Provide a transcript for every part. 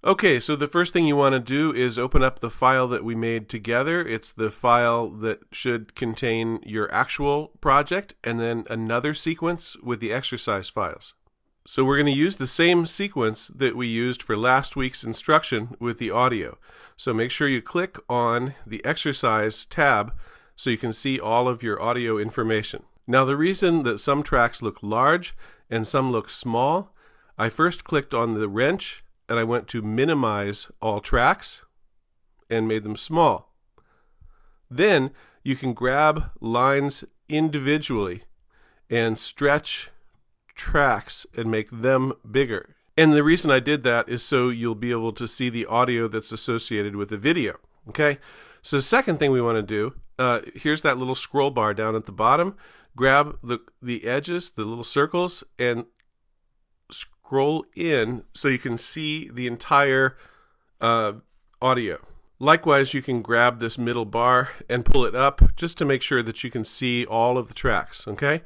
Okay, so the first thing you want to do is open up the file that we made together. It's the file that should contain your actual project and then another sequence with the exercise files. So we're going to use the same sequence that we used for last week's instruction with the audio. So make sure you click on the exercise tab so you can see all of your audio information. Now the reason that some tracks look large and some look small, I first clicked on the wrench and I went to minimize all tracks and made them small. Then you can grab lines individually and stretch tracks and make them bigger. And the reason I did that is so you'll be able to see the audio that's associated with the video. Okay? So the second thing we want to do, here's that little scroll bar down at the bottom. Grab the edges, the little circles, and scroll in so you can see the entire audio. Likewise, you can grab this middle bar and pull it up just to make sure that you can see all of the tracks, okay?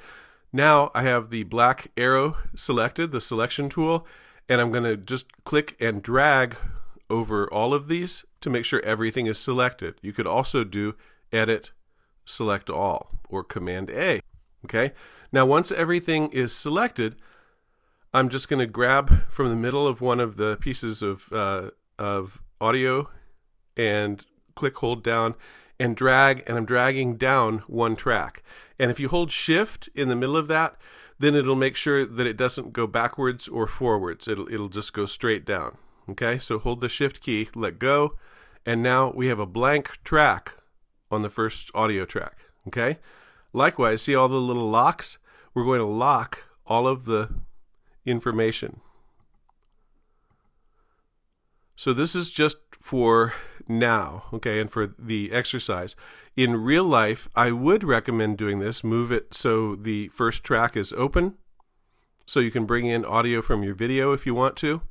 Now I have the black arrow selected, the selection tool, and I'm going to just click and drag over all of these to make sure everything is selected. You could also do Edit, Select All, or Command A, okay? Now once everything is selected, I'm just going to grab from the middle of one of the pieces of audio and click, hold down, and drag, and I'm dragging down one track. And if you hold Shift in the middle of that, then it'll make sure that it doesn't go backwards or forwards. It'll just go straight down. Okay, so hold the Shift key, let go, and now we have a blank track on the first audio track. Okay, likewise, see all the little locks? We're going to lock all of the information. So this is just for now, okay, and for the exercise. In real life, I would recommend doing this. Move it so the first track is open, so you can bring in audio from your video if you want to.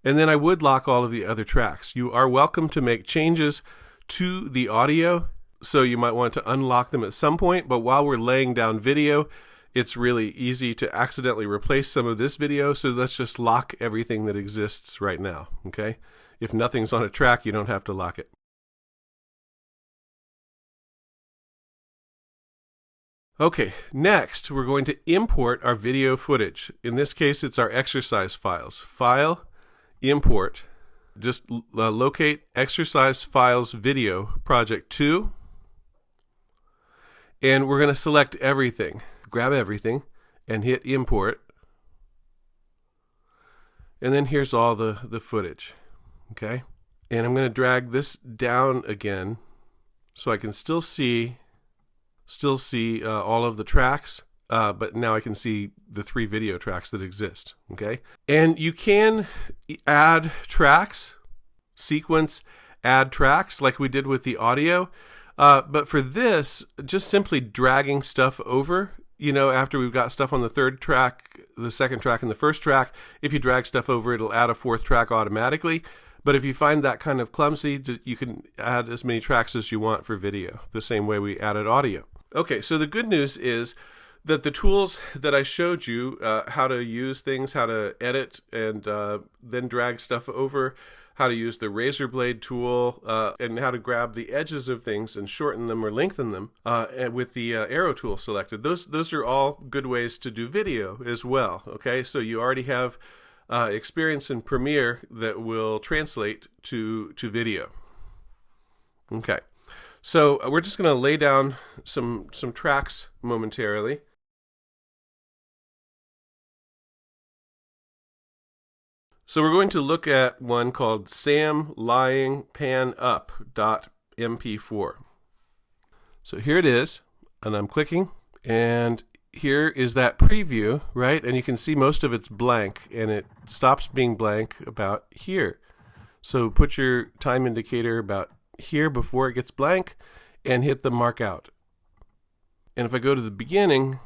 And then I would lock all of the other tracks. You are welcome to make changes to the audio, so you might want to unlock them at some point, but while we're laying down video, it's really easy to accidentally replace some of this video, so let's just lock everything that exists right now, okay? If nothing's on a track, you don't have to lock it. Okay, next we're going to import our video footage. In this case, it's our exercise files. File, Import. Just locate Exercise Files Video Project 2. And we're going to select everything. Grab everything and hit Import. And then here's all the footage. Okay? And I'm going to drag this down again so I can still see all of the tracks, but now I can see the 3 video tracks that exist. Okay? And you can add tracks, sequence, add tracks like we did with the audio. But for this, just simply dragging stuff over, after we've got stuff on the third track, the second track, and the first track, if you drag stuff over, it'll add a fourth track automatically. But if you find that kind of clumsy, you can add as many tracks as you want for video, the same way we added audio. Okay, so the good news is that the tools that I showed you, how to use things, how to edit and then drag stuff over, how to use the razor blade tool, and how to grab the edges of things and shorten them or lengthen them with the arrow tool selected. Those are all good ways to do video as well. Okay, so you already have experience in Premiere that will translate to video. Okay, so we're just going to lay down some tracks momentarily. So we're going to look at one called Sam Lying Pan Up.mp4. So here it is, and I'm clicking, and here is that preview, right? And you can see most of it's blank, and it stops being blank about here. So put your time indicator about here before it gets blank, and hit the mark out. And if I go to the beginning,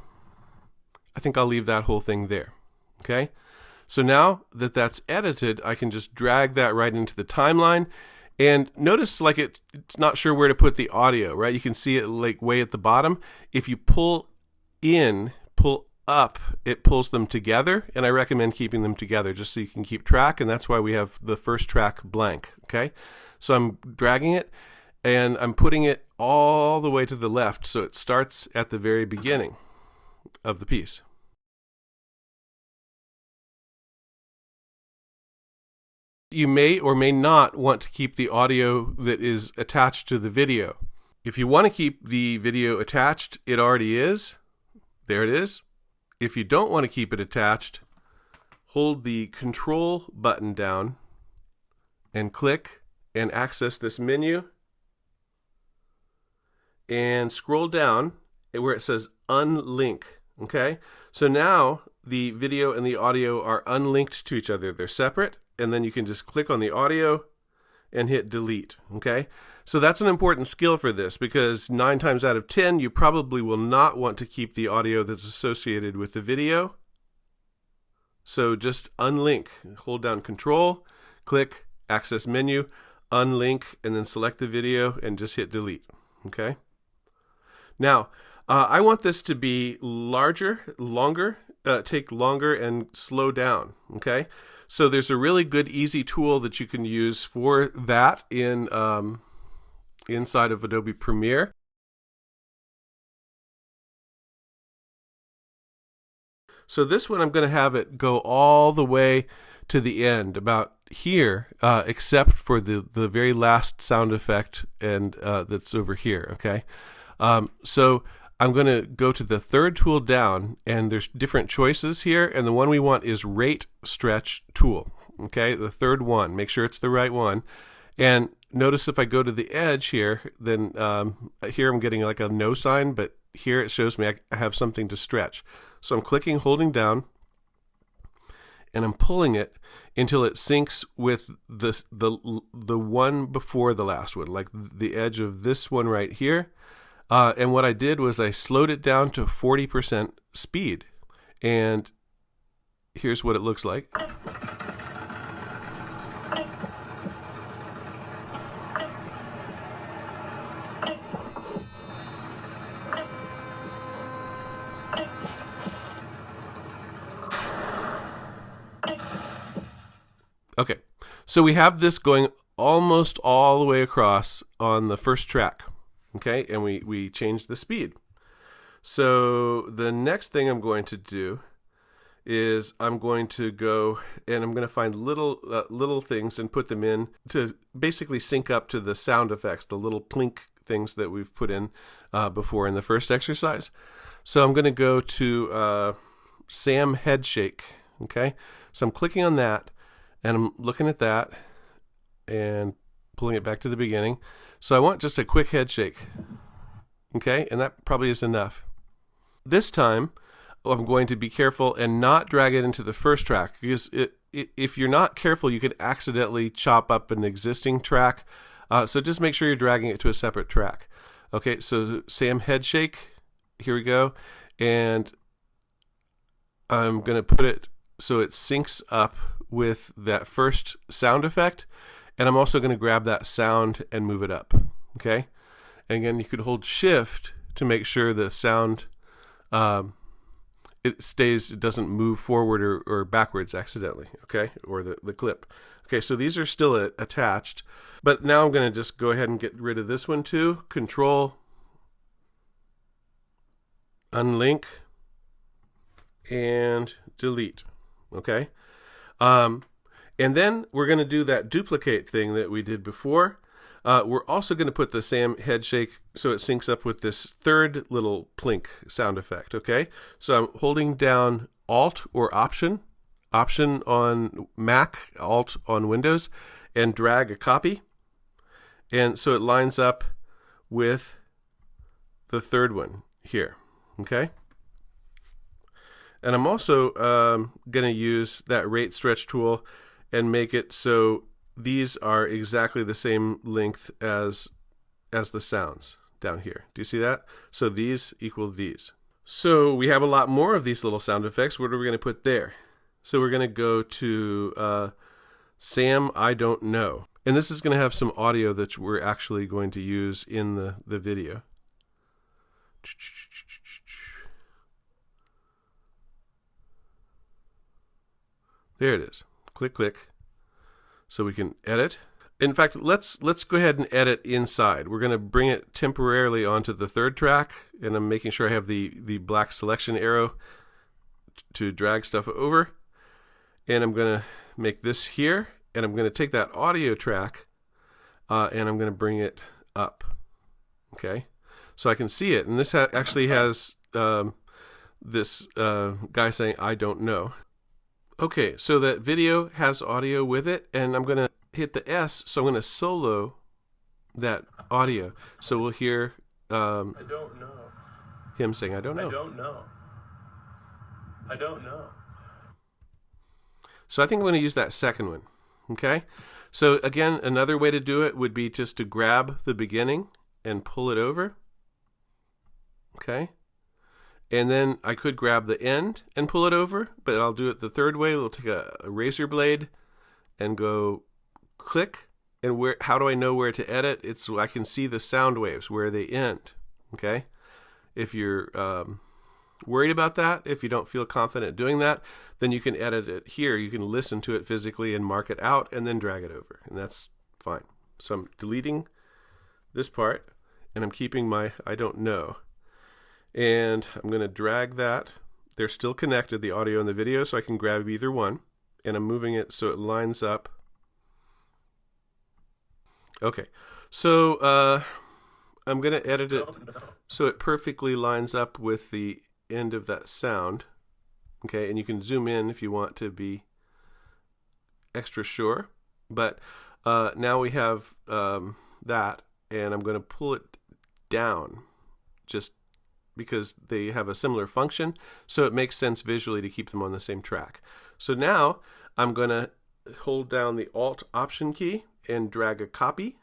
I think I'll leave that whole thing there, okay? So now that that's edited, I can just drag that right into the timeline. And notice like it's not sure where to put the audio, right? You can see it like way at the bottom. If you pull up, it pulls them together, and I recommend keeping them together just so you can keep track, and that's why we have the first track blank, okay? So I'm dragging it, and I'm putting it all the way to the left, so it starts at the very beginning of the piece. You may or may not want to keep the audio that is attached to the video. If you want to keep the video attached, it already is. There it is. If you don't want to keep it attached, hold the Control button down and click and access this menu and scroll down where it says Unlink. Okay? So now the video and the audio are unlinked to each other. They're separate, and then you can just click on the audio and hit delete. Okay? So that's an important skill for this, because 9 times out of 10 you probably will not want to keep the audio that's associated with the video. So just unlink. Hold down Control, click Access Menu, unlink, and then select the video and just hit delete. Okay? Now, I want this to be larger, longer, take longer, and slow down. Okay? So there's a really good, easy tool that you can use for that in inside of Adobe Premiere. So this one, I'm going to have it go all the way to the end, about here, except for the very last sound effect, and that's over here. Okay, so I'm going to go to the third tool down, and there's different choices here, and the one we want is Rate Stretch Tool. Okay, the third one. Make sure it's the right one. And notice if I go to the edge here, then here I'm getting like a no sign, but here it shows me I have something to stretch. So I'm clicking, holding down, and I'm pulling it until it syncs with the one before the last one, like the edge of this one right here. And what I did was I slowed it down to 40% speed. And here's what it looks like. Okay, so we have this going almost all the way across on the first track. Okay, and we changed the speed. So the next thing I'm going to do is I'm going to go and I'm going to find little things and put them in to basically sync up to the sound effects, the little plink things that we've put in before in the first exercise. So I'm going to go to Sam Head Shake. Okay, so I'm clicking on that, and I'm looking at that and pulling it back to the beginning. So I want just a quick head shake. Okay, and that probably is enough. This time, I'm going to be careful and not drag it into the first track, because if you're not careful, you could accidentally chop up an existing track. So just make sure you're dragging it to a separate track. Okay, so Sam Head Shake, here we go. And I'm going to put it so it syncs up with that first sound effect. And I'm also going to grab that sound and move it up. Okay? And again, you could hold Shift to make sure the sound it doesn't move forward or backwards accidentally. Okay? Or the clip. Okay, so these are still attached. But now I'm going to just go ahead and get rid of this one too. Control, unlink, and delete. Okay? And then we're going to do that duplicate thing that we did before. We're also going to put the Sam Head Shake so it syncs up with this third little plink sound effect. Okay, so I'm holding down Alt or Option on Mac, Alt on Windows, and drag a copy. And so it lines up with the third one here. Okay. And I'm also going to use that Rate Stretch tool and make it so these are exactly the same length as the sounds down here. Do you see that? So these equal these. So we have a lot more of these little sound effects. What are we going to put there? So we're going to go to Sam I Don't Know. And this is going to have some audio that we're actually going to use in the video. There it is. Click, click. So we can edit. In fact, let's go ahead and edit inside. We're going to bring it temporarily onto the third track, and I'm making sure I have the black selection arrow to drag stuff over. And I'm going to make this here, and I'm going to take that audio track, and I'm going to bring it up. Okay, so I can see it, and this actually has this guy saying, "I don't know." Okay, so that video has audio with it, and I'm going to hit the S, so I'm going to solo that audio. So we'll hear I don't know. him saying, "I don't know." I don't know. I don't know. So I think I'm going to use that second one. Okay, so again, another way to do it would be just to grab the beginning and pull it over. Okay, and then I could grab the end and pull it over, but I'll do it the third way. We'll take a razor blade and go click, and how do I know where to edit? It's I can see the sound waves where they end. Okay, if you're worried about that, if you don't feel confident doing that, then you can edit it here. You can listen to it physically and mark it out and then drag it over, and that's fine. So I'm deleting this part, and I'm keeping my I don't know, and I'm going to drag that. They're still connected, the audio and the video, so I can grab either one, and I'm moving it so it lines up. Okay, so I'm going to edit it so it perfectly lines up with the end of that sound. Okay, and you can zoom in if you want to be extra sure. But now we have that, and I'm going to pull it down just because they have a similar function, so it makes sense visually to keep them on the same track. So now I'm going to hold down the Alt Option key and drag a copy.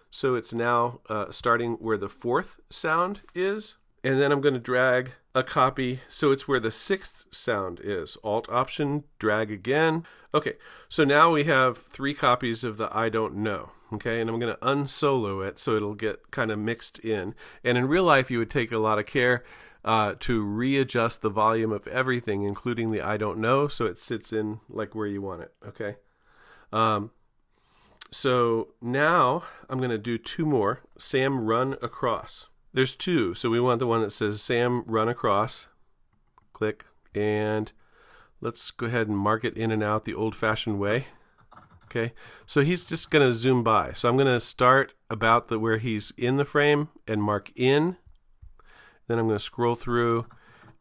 So it's now starting where the fourth sound is. And then I'm going to drag a copy so it's where the sixth sound is. Alt Option, drag again. Okay, so now we have 3 copies of the I don't know. Okay, and I'm going to unsolo it so it'll get kind of mixed in. And in real life, you would take a lot of care to readjust the volume of everything, including the I don't know, so it sits in like where you want it. Okay. So now I'm going to do 2 more. Sam run across. There's 2, so we want the one that says Sam run across. Click, and let's go ahead and mark it in and out the old-fashioned way. Okay, so he's just going to zoom by. So I'm going to start about where he's in the frame and mark in. Then I'm going to scroll through,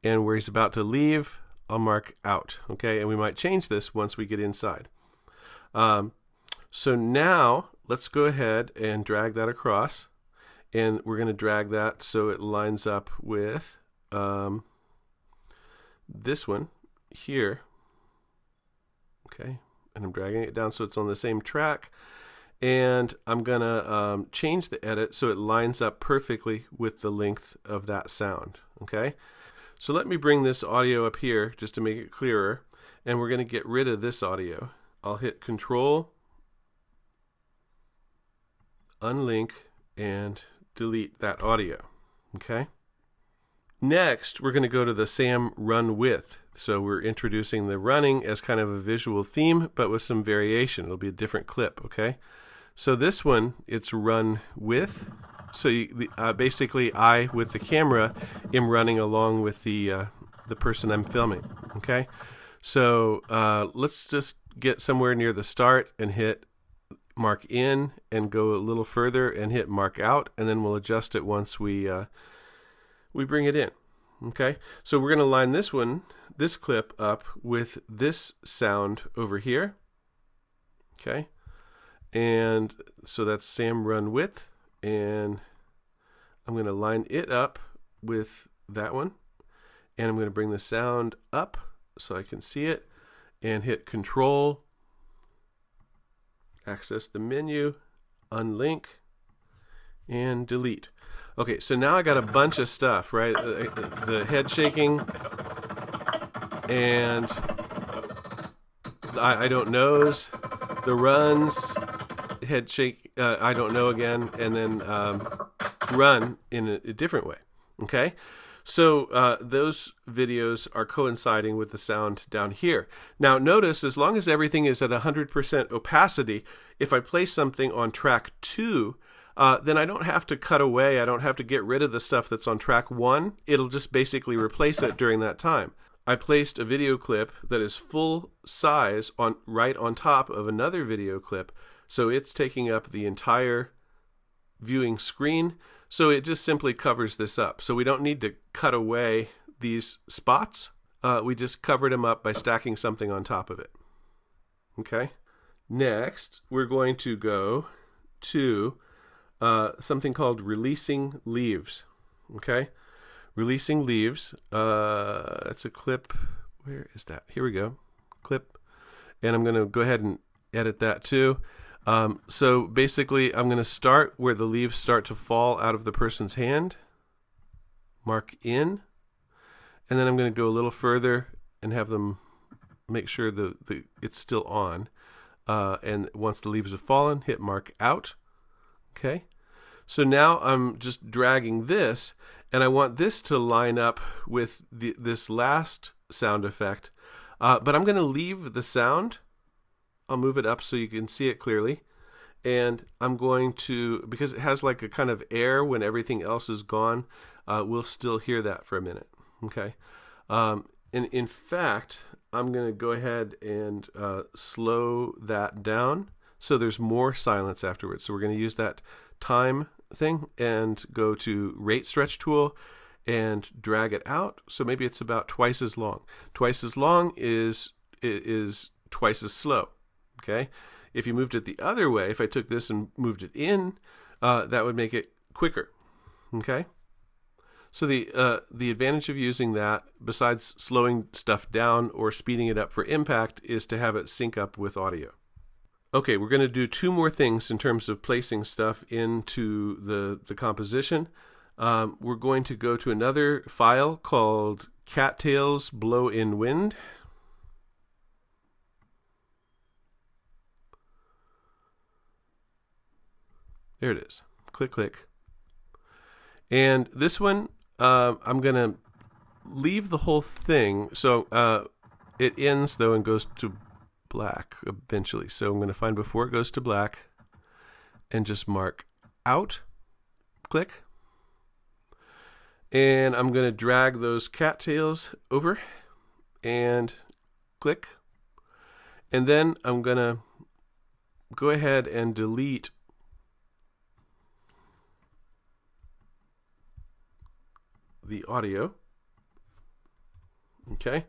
and where he's about to leave, I'll mark out. Okay, and we might change this once we get inside. So now let's go ahead and drag that across. And we're going to drag that so it lines up with this one here. Okay, and I'm dragging it down so it's on the same track. And I'm going to change the edit so it lines up perfectly with the length of that sound. Okay, so let me bring this audio up here just to make it clearer. And we're going to get rid of this audio. I'll hit Control, unlink, and delete that audio. Okay. Next, we're going to go to the Sam run with. So we're introducing the running as kind of a visual theme, but with some variation. It'll be a different clip. Okay. So this one, it's run with. So basically, I with the camera am running along with the person I'm filming. Okay. So let's just get somewhere near the start and hit mark in and go a little further and hit mark out, and then we'll adjust it once we bring it in. Okay, so we're going to line this clip up with this sound over here. Okay, and so that's Sam run with, and I'm going to line it up with that one, and I'm going to bring the sound up so I can see it, and hit Control, access the menu, unlink, and delete. Okay, so now I got a bunch of stuff, right? The head shaking, and I don't knows, the runs, head shake, I don't know again, and then run in a different way. Okay, So those videos are coinciding with the sound down here. Now notice, as long as everything is at 100% opacity, if I place something on track 2, then I don't have to cut away. I don't have to get rid of the stuff that's on track 1. It'll just basically replace it during that time. I placed a video clip that is full size right on top of another video clip, so it's taking up the entire viewing screen. So it just simply covers this up. So we don't need to cut away these spots. We just covered them up by stacking something on top of it. Okay. Next, we're going to go to something called releasing leaves. Okay. Releasing leaves. That's a clip. Where is that? Here we go. Clip. And I'm going to go ahead and edit that too. So basically, I'm going to start where the leaves start to fall out of the person's hand. Mark in. And then I'm going to go a little further and have them make sure it's still on. And once the leaves have fallen, hit mark out. Okay. So now I'm just dragging this, and I want this to line up with this last sound effect. But I'm going to leave the sound. I'll move it up so you can see it clearly. And I'm going to, because it has like a kind of air when everything else is gone, we'll still hear that for a minute. Okay. And in fact, I'm going to go ahead and slow that down so there's more silence afterwards. So we're going to use that time thing and go to rate stretch tool and drag it out. So maybe it's about twice as long. Twice as long is twice as slow. Okay. If you moved it the other way, if I took this and moved it in, that would make it quicker. Okay. So the advantage of using that, besides slowing stuff down or speeding it up for impact, is to have it sync up with audio. Okay, we're going to do 2 more things in terms of placing stuff into the composition. We're going to go to another file called Cattails Blow in Wind. There it is. Click, click. And this one, I'm going to leave the whole thing. So it ends, though, and goes to black eventually. So I'm going to find before it goes to black and just mark out. Click. And I'm going to drag those cattails over and click. And then I'm going to go ahead and delete the audio. Okay.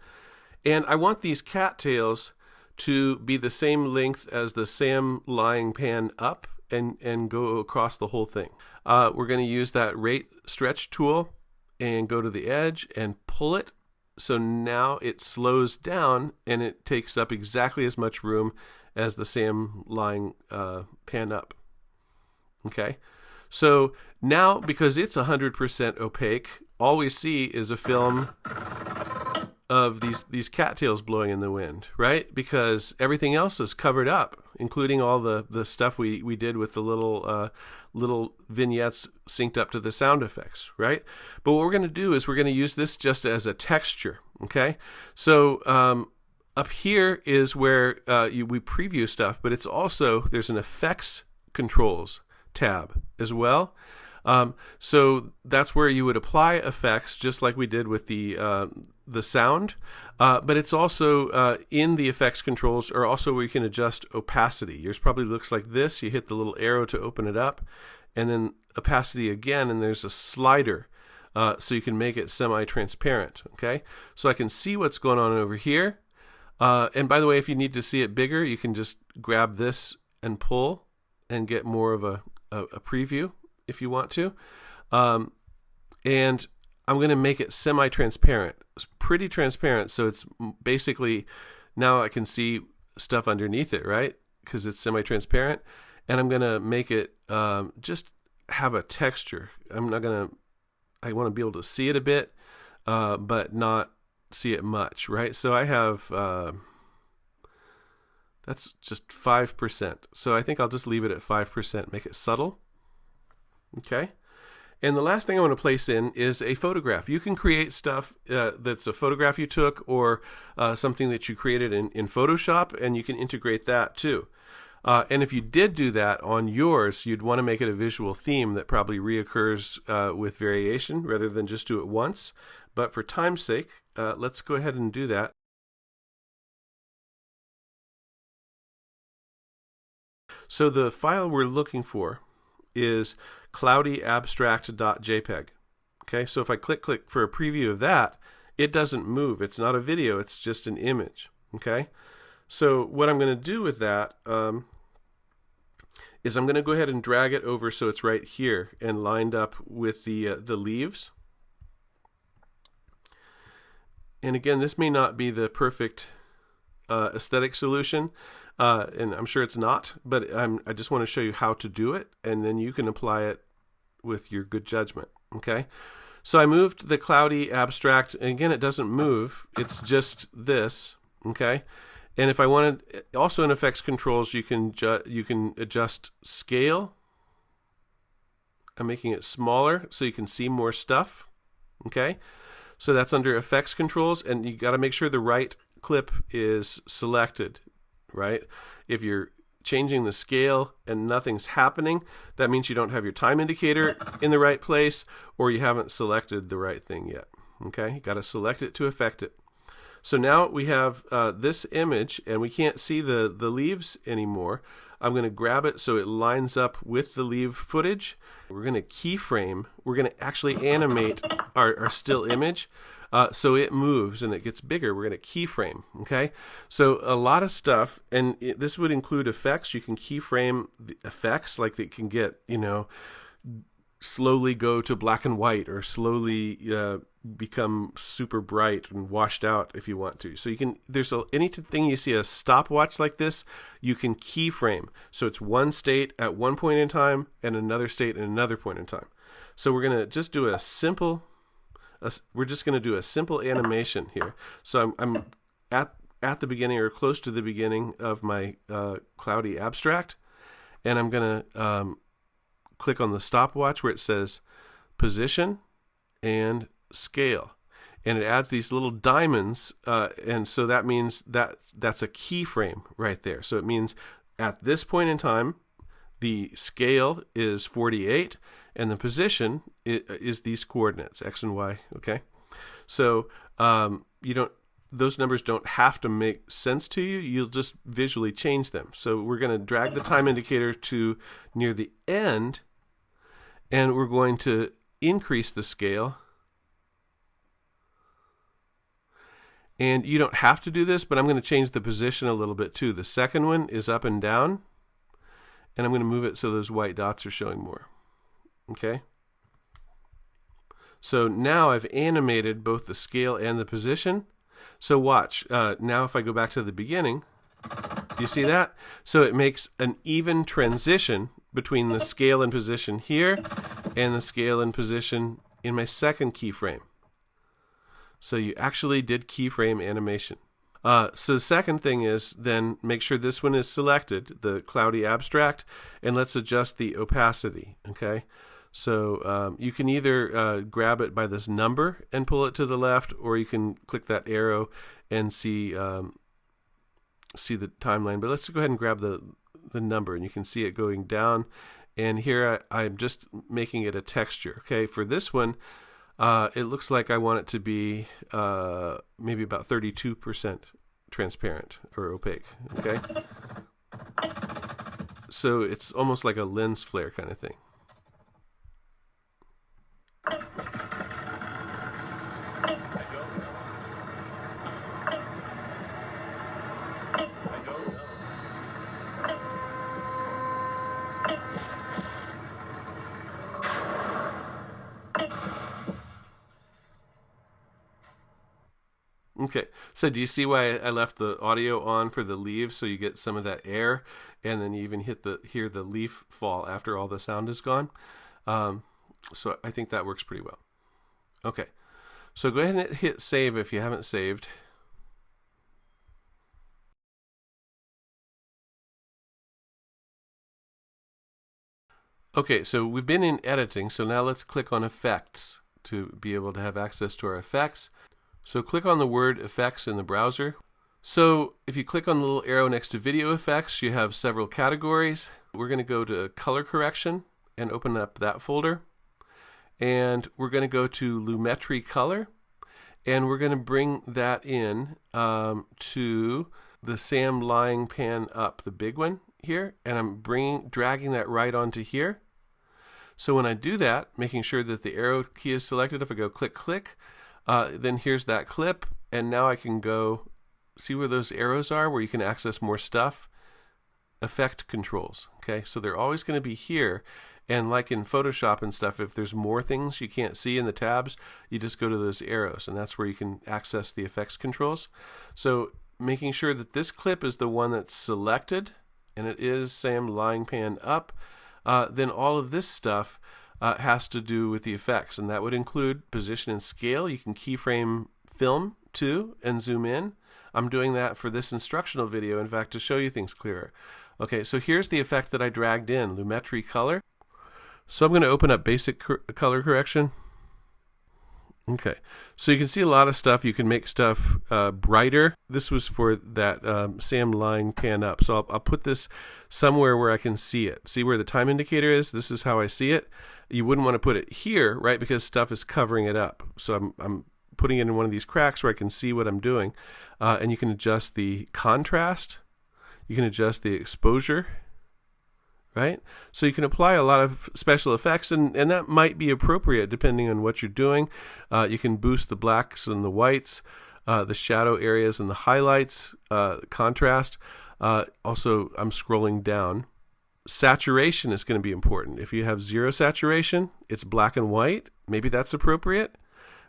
And I want these cattails to be the same length as the Sam lying pan up and go across the whole thing. We're going to use that rate stretch tool and go to the edge and pull it. So now it slows down and it takes up exactly as much room as the Sam lying pan up. Okay. So now, because it's 100% opaque, all we see is a film of these cattails blowing in the wind, right? Because everything else is covered up, including all the stuff we did with the little vignettes synced up to the sound effects, right? But what we're going to do is we're going to use this just as a texture, okay? So up here is where we preview stuff, but it's also, there's an effects controls tab as well. So that's where you would apply effects, just like we did with the sound. But it's also in the effects controls, or also where you can adjust opacity. Yours probably looks like this. You hit the little arrow to open it up, and then opacity again, and there's a slider, so you can make it semi-transparent. Okay, so I can see what's going on over here. And by the way, if you need to see it bigger, you can just grab this and pull and get more of a preview if you want to. And I'm going to make it semi-transparent. It's pretty transparent, so it's basically, now I can see stuff underneath it, right? Because it's semi-transparent. And I'm going to make it just have a texture. I want to be able to see it a bit, but not see it much, right? So I have, that's just 5%. So I think I'll just leave it at 5%, make it subtle. Okay. And the last thing I want to place in is a photograph. You can create stuff that's a photograph you took or something that you created in Photoshop, and you can integrate that too. And if you did do that on yours, you'd want to make it a visual theme that probably reoccurs with variation rather than just do it once. But for time's sake, let's go ahead and do that. So the file we're looking for is cloudyabstract.jpg. Okay, so if I click for a preview of that, it doesn't move. It's not a video, it's just an image. Okay, so what I'm going to do with that is I'm going to go ahead and drag it over so it's right here and lined up with the leaves. And again, this may not be the perfect aesthetic solution, and I'm sure it's not, but I just want to show you how to do it, and then you can apply it with your good judgment. Okay, so I moved the cloudy abstract, and again, it doesn't move, it's just this. Okay, and if I wanted, also in effects controls, you can adjust scale. I'm making it smaller so you can see more stuff. Okay, so that's under effects controls, and you got to make sure the right clip is selected, right? If you're changing the scale and nothing's happening, that means you don't have your time indicator in the right place, or you haven't selected the right thing yet. Okay, you got to select it to affect it. So now we have this image, and we can't see the leaves anymore. I'm going to grab it so it lines up with the leaf footage. We're going to keyframe. We're going to actually animate our still image so it moves and it gets bigger. We're going to keyframe. Okay, so a lot of stuff, and this would include effects. You can keyframe the effects, like it can get, slowly go to black and white, or slowly become super bright and washed out if you want to. So you can, anything you see a stopwatch like this, you can keyframe. So it's one state at one point in time and another state at another point in time. So we're going to just do a simple animation here. So I'm at the beginning or close to the beginning of my cloudy abstract, and I'm going to click on the stopwatch where it says position and scale, and it adds these little diamonds, and so that means that's a keyframe right there. So it means at this point in time the scale is 48 and the position is these coordinates x and y. Okay, so those numbers don't have to make sense to you. You'll just visually change them. So we're going to drag the time indicator to near the end, and we're going to increase the scale. And you don't have to do this, but I'm going to change the position a little bit too. The second one is up and down, and I'm going to move it so those white dots are showing more. Okay? So now I've animated both the scale and the position. So watch. Now if I go back to the beginning, do you see that? So it makes an even transition between the scale and position here and the scale and position in my second keyframe. So you actually did keyframe animation. So the second thing is then make sure this one is selected, the cloudy abstract, and let's adjust the opacity. Okay, so you can either grab it by this number and pull it to the left, or you can click that arrow and see the timeline. But let's go ahead and grab the number, and you can see it going down. And here I'm just making it a texture. Okay, for this one, it looks like I want it to be maybe about 32% transparent or opaque. Okay, so it's almost like a lens flare kind of thing. Okay, so do you see why I left the audio on for the leaves, so you get some of that air, and then you even hear the leaf fall after all the sound is gone? So I think that works pretty well. Okay, so go ahead and hit save if you haven't saved. Okay, so we've been in editing, so now let's click on effects to be able to have access to our effects. So click on the word effects in the browser. So if you click on the little arrow next to video effects, you have several categories. We're going to go to color correction and open up that folder. And we're going to go to Lumetri color, and we're going to bring that in to the Sam lying pan up, the big one here, and I'm dragging that right onto here. So when I do that, making sure that the arrow key is selected, if I go click, click, then here's that clip, and now I can go see where those arrows are, where you can access more stuff. Effect controls, okay? So they're always going to be here, and like in Photoshop and stuff, if there's more things you can't see in the tabs, you just go to those arrows, and that's where you can access the effects controls. So making sure that this clip is the one that's selected, and it is Sam lying pan up, then all of this stuff has to do with the effects, and that would include position and scale. You can keyframe film too and zoom in. I'm doing that for this instructional video, in fact, to show you things clearer. Okay, so here's the effect that I dragged in, Lumetri color. So I'm going to open up basic color correction. Okay, so you can see a lot of stuff. You can make stuff brighter. This was for that Sam lying pan up. So I'll put this somewhere where I can see it. See where the time indicator is? This is how I see it. You wouldn't want to put it here, right? Because stuff is covering it up. So I'm putting it in one of these cracks where I can see what I'm doing. And you can adjust the contrast. You can adjust the exposure. Right? So you can apply a lot of special effects, and that might be appropriate depending on what you're doing. You can boost the blacks and the whites, the shadow areas and the highlights, contrast. Also, I'm scrolling down. Saturation is going to be important. If you have zero saturation, it's black and white. Maybe that's appropriate,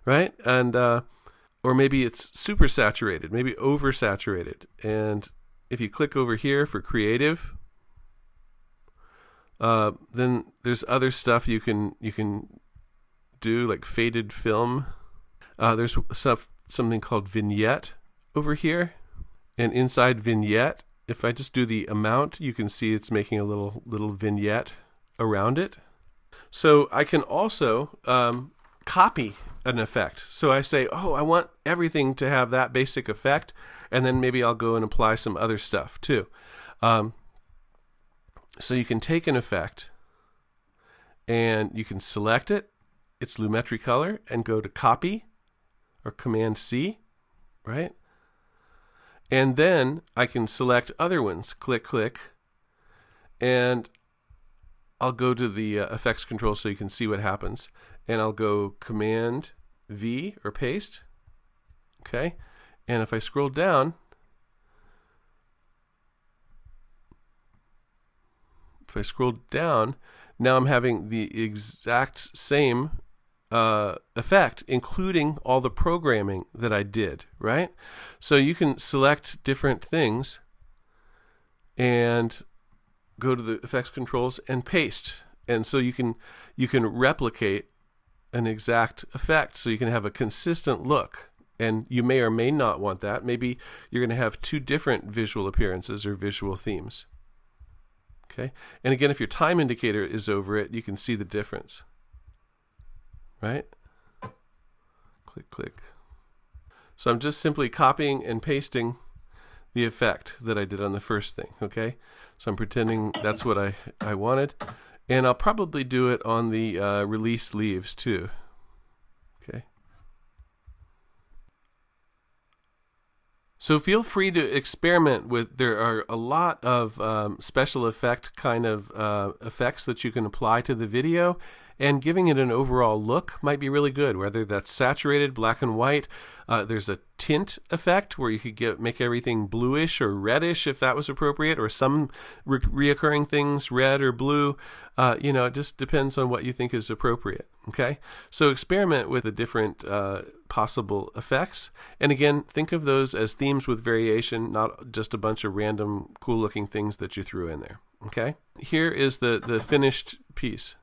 right? And or maybe it's super saturated, maybe oversaturated. And if you click over here for creative, then there's other stuff you can do, like faded film. There's something called vignette over here, and inside vignette, if I just do the amount, you can see it's making a little vignette around it. So I can also copy an effect. So I say, oh, I want everything to have that basic effect, and then maybe I'll go and apply some other stuff too. So you can take an effect and you can select it, its Lumetri color, and go to copy or Command C, right? And then I can select other ones, click, click, and I'll go to the effects control so you can see what happens. And I'll go Command V or paste, okay? And if I scroll down, now I'm having the exact same effect, including all the programming that I did, right? So you can select different things and go to the effects controls and paste. And so you can replicate an exact effect, so you can have a consistent look. And you may or may not want that. Maybe you're going to have two different visual appearances or visual themes. Okay, and again, if your time indicator is over it, you can see the difference, right? Click, click. So I'm just simply copying and pasting the effect that I did on the first thing, okay? So I'm pretending that's what I wanted, and I'll probably do it on the release leaves too, okay? So feel free to experiment with, there are a lot of special effect kind of effects that you can apply to the video, and giving it an overall look might be really good, whether that's saturated, black and white. There's a tint effect where you could make everything bluish or reddish if that was appropriate, or some reoccurring things, red or blue. It just depends on what you think is appropriate. Okay, so experiment with the different possible effects, and again, think of those as themes with variation, not just a bunch of random cool looking things that you threw in there. Okay, here is the finished piece.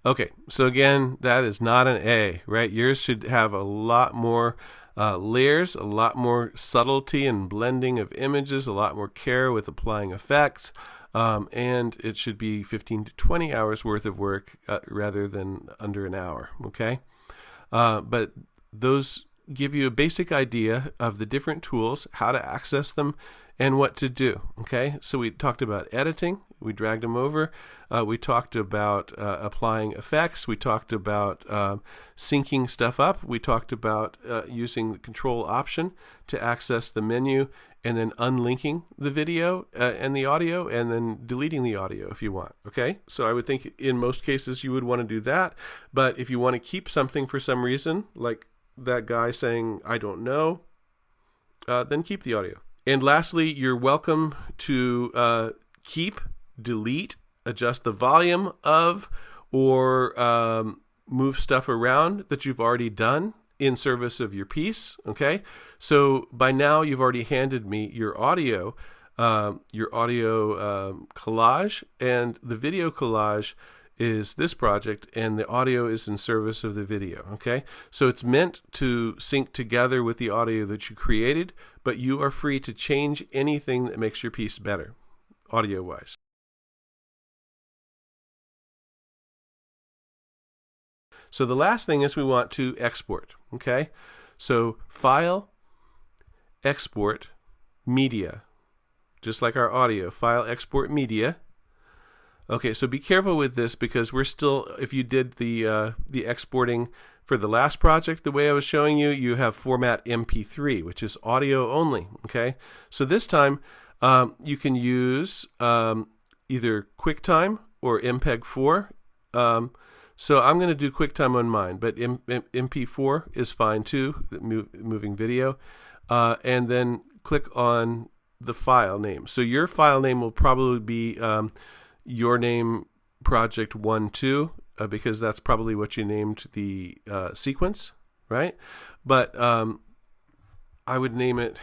Okay, so again, that is not an A, right? Yours should have a lot more layers, a lot more subtlety and blending of images, a lot more care with applying effects, and it should be 15 to 20 hours worth of work rather than under an hour, okay? But those give you a basic idea of the different tools, how to access them, and what to do, okay? So we talked about editing. We dragged them over. We talked about applying effects. We talked about syncing stuff up. We talked about using the control option to access the menu and then unlinking the video and the audio and then deleting the audio if you want, okay? So I would think in most cases you would want to do that. But if you want to keep something for some reason, like that guy saying, I don't know, then keep the audio. And lastly, you're welcome to keep, delete, adjust the volume of, or move stuff around that you've already done in service of your piece, okay? So by now you've already handed me your audio collage, and the video collage is this project, and the audio is in service of the video, okay? So it's meant to sync together with the audio that you created, but you are free to change anything that makes your piece better, audio-wise. So the last thing is we want to export, okay? So File, Export, Media, just like our audio, File, Export, Media. Okay, so be careful with this because we're still, if you did the exporting for the last project, the way I was showing you, you have format MP3, which is audio only, okay? So this time you can use either QuickTime or MPEG-4. So I'm going to do QuickTime on mine, but MP4 is fine too, moving video. And then click on the file name. So your file name will probably be your name project 1-2 because that's probably what you named the sequence, right? But I would name it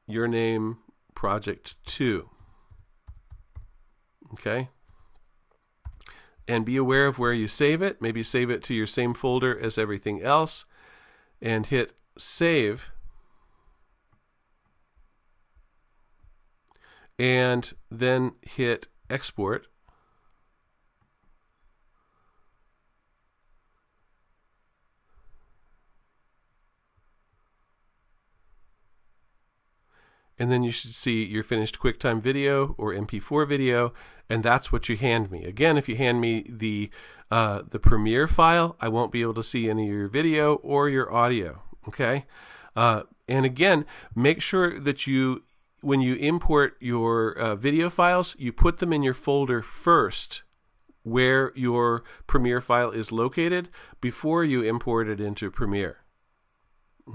your name project 2, okay? And be aware of where you save it. Maybe save it to your same folder as everything else and hit save. And then hit export. And then you should see your finished QuickTime video or MP4 video, and that's what you hand me. Again, if you hand me the Premiere file, I won't be able to see any of your video or your audio, okay? And again, make sure that when you import your video files, you put them in your folder first where your Premiere file is located before you import it into Premiere.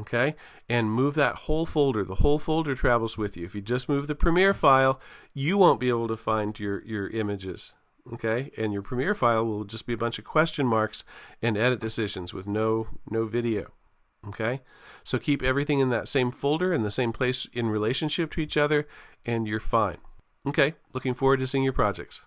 Okay, and move that whole folder. The whole folder travels with you. If you just move the Premiere file, you won't be able to find your images. Okay, and your Premiere file will just be a bunch of question marks and edit decisions with no video. Okay, so keep everything in that same folder in the same place in relationship to each other, and you're fine. Okay, looking forward to seeing your projects.